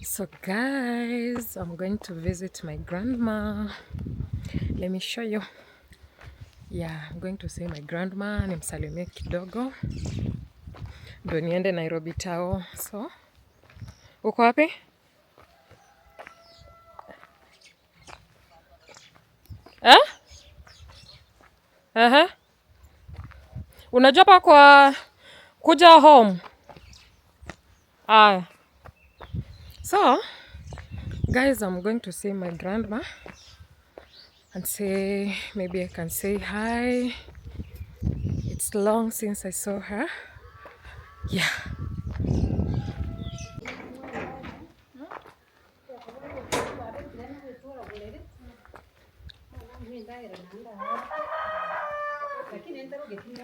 So guys, I'm going to visit my grandma. Let me show you. Yeah, I'm going to see my grandma. Nimsalimie kidogo ndo niende Nairobi tao. So, uko wapi? Unajua pa kwa kuja home? So, guys, I'm going to see my grandma and say, maybe I can say hi. It's long since I saw her. Yeah.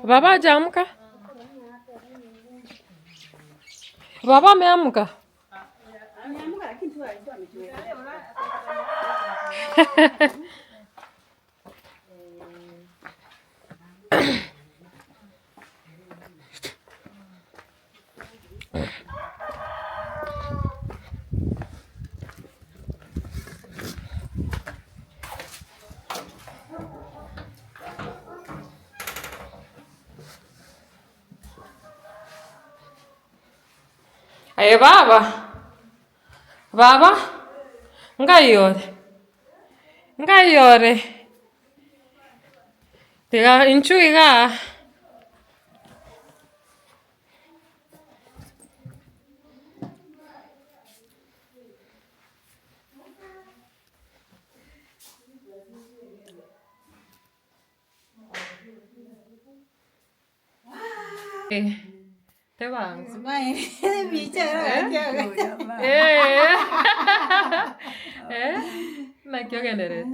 Baba hajaamka? Baba ameamka? Hey baba. Baba? Ngayore. Tiga inchuiga. Te vamos. Na kyo gendere.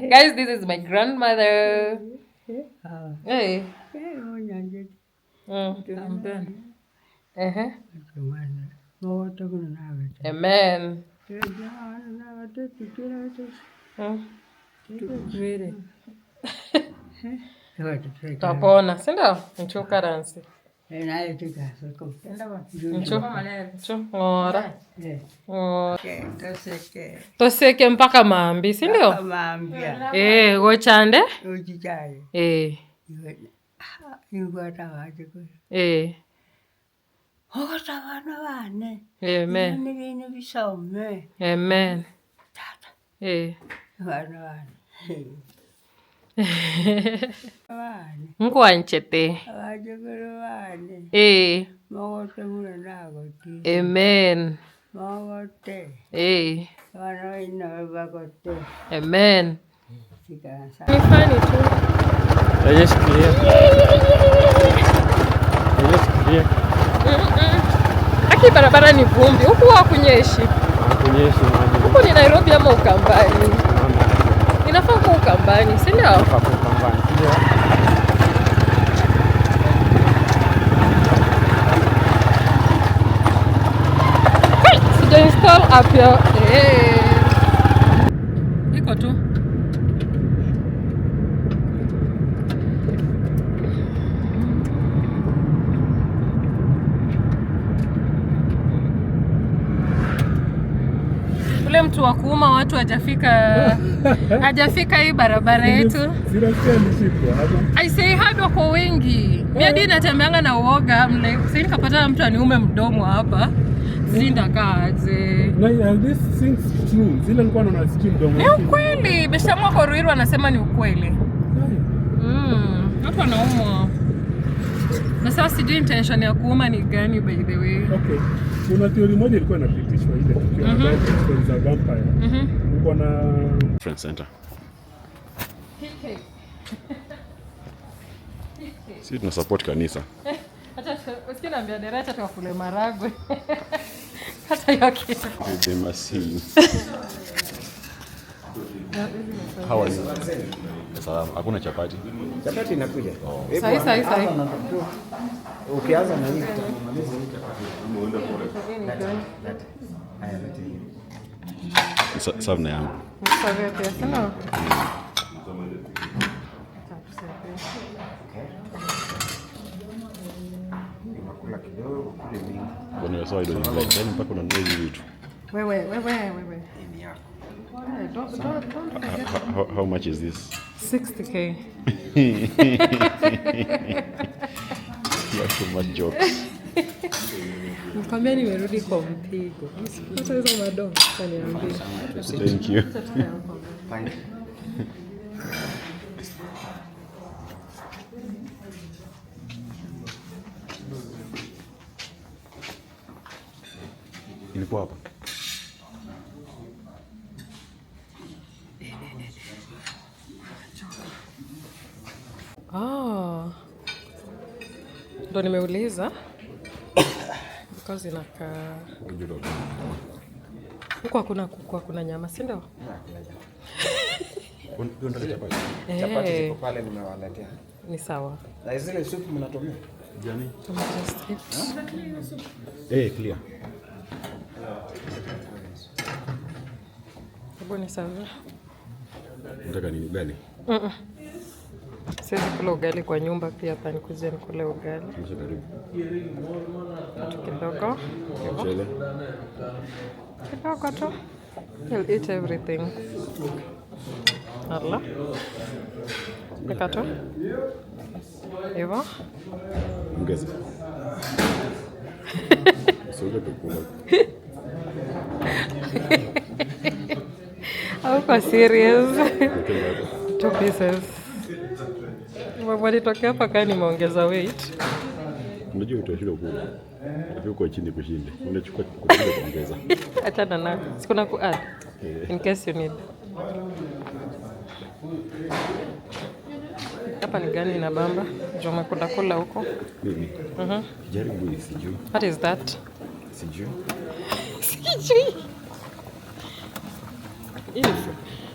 Guys, this is my grandmother. Hey. Amen. Tapona, sinda? Ncho karansi. Ngora. Toseke mpaka maambi, sindio? Gochande? Amen. Amen. Nkwanchete. Amen. Amen. Ni funny tu. Aki barabara ni vumbi. Huku hakunyeshi. Huku ni Nairobi ama Ukambani? Inafaa kuwa Ukambani, si ndio? Sija install app ya iko tu. Ule mtu wa kuuma watu hajafika hii barabara yetu. I say hado kwa wengi. Mimi natembeanga na uoga mle. Sasa nikapata mtu aniume mdomo hapa. Zinda kaze. Na this things true. Zile nilikuwa nasikia mdomo. Ni ukweli. Beshamwa kwa Ruiru anasema ni ukweli. Watu wanaumwa. Na sasa sijui intention ya kuuma ni gani by the way. Okay. Kuna theory moja ilikuwa inapitishwa ile tukiwa about stories za vampire. Uko na friend center. Sisi tuna support kanisa. Hata usikiniambia dereva tukakule maragwe. Hata yake. The machine. How are you? Sasa hakuna chapati. Chapati inakuja. Sahi. Ukianza na hii tutamaliza hii chapati. Muenda pole. Haya, lete hii. Sawa na yangu. Msawe pia sana. Unakula kidogo, kule mingi. Bwana sawa ndio ni like yani mpaka unanunua hivi vitu. Wewe. Hii ni yako. Don't how much is this? 60K. You have too much jokes. Nikwambia nimerudi kwa mpigo. Hata hizo madon kaniambia. Thank you. Thank you. Ilikuwa hapa. Ndo nimeuliza because inakaa huko hakuna kuku, hakuna nyama, si ndio? Chapati ziko pale nimewaletea. Ni sawa. Na zile supu mnatumia? Jani? Clear. Hebu ni sawa. Nataka nini ugali? Siwezi kula ugali kwa nyumba, pia hapa nikuje nikule ugali. Mwisho karibu. Kitu kidogo. Mchele. Kidogo tu. He'll eat everything. Allah. Pika tu. Hivyo. Ongeza. Sio kukula. Hauko serious? 2 pieces. Walitoka hapa kama nimeongeza weight. Unajua utashinda kula. Uko chini kushinde. Unachukua kushinde kuongeza. Achana na. Sikuna ku add. In case you need. Hapa ni gani na bamba? Juu umekula kula huko. Mimi. Jaribu hii sijui. What is that? Sijui.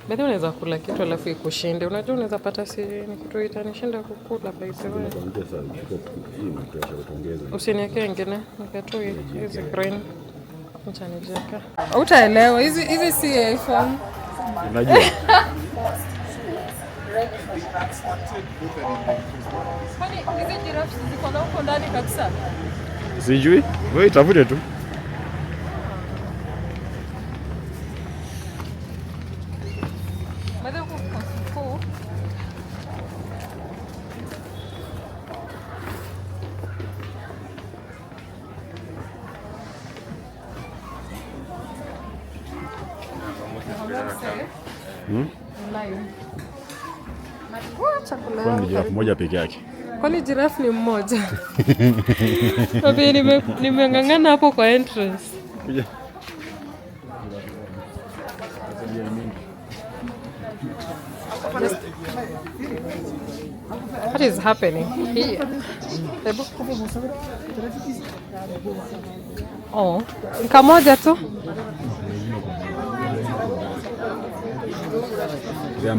Baadhi unaweza kula kitu alafu ikushinde. Unajua unaweza pata si ni kitu itanishinda kukula by the way. Ongeza hii mtosha utaongeza. Usiniwekee ingine. Nipe hizi green. Acha nijeke. Utaelewa hizi si iPhone. Unajua? Kwani hizi giraffe ziko na huko ndani kabisa? Sijui. Wewe tafute tu. Kwani jirafu moja peke yake? Kwani jirafu ni mmoja? Mimi nimeng'ang'ana hapo kwa entrance. Kuja. What is happening here? Oh, kamoja tu.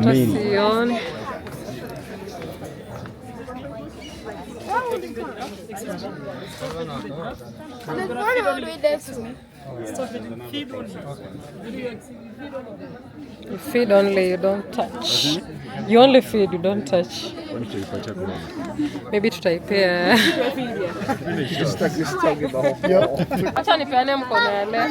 Sioni. You feed only, you don't touch. You only feed, you don't touch. Maybe tutaipea. Acha nipeane mkono ya leo.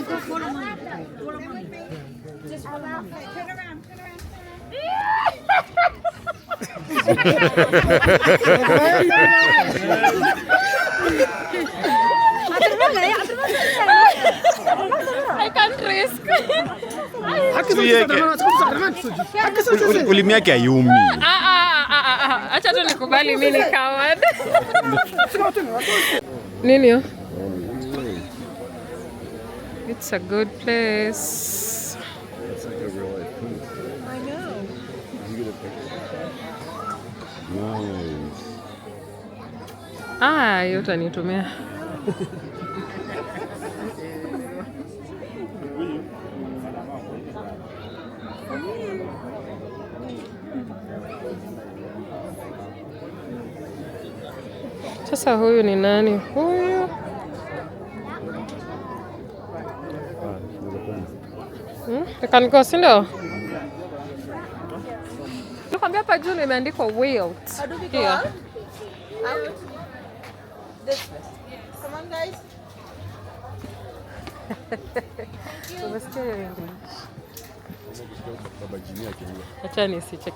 I can't risk. Ulimi yake hayumi. Acha tu nikubali mimi ni coward. Nini yo? It's a good place. It's like a real life food. I know. You get a picture. Nice. Hiyo utanitumia. Sasa huyu ni nani? Huyu kaniko, si ndio? Nakwambia hapa juu imeandikwa Wilt. Here. Come on, guys. Umesikia hiyo English? Acha nisicheke.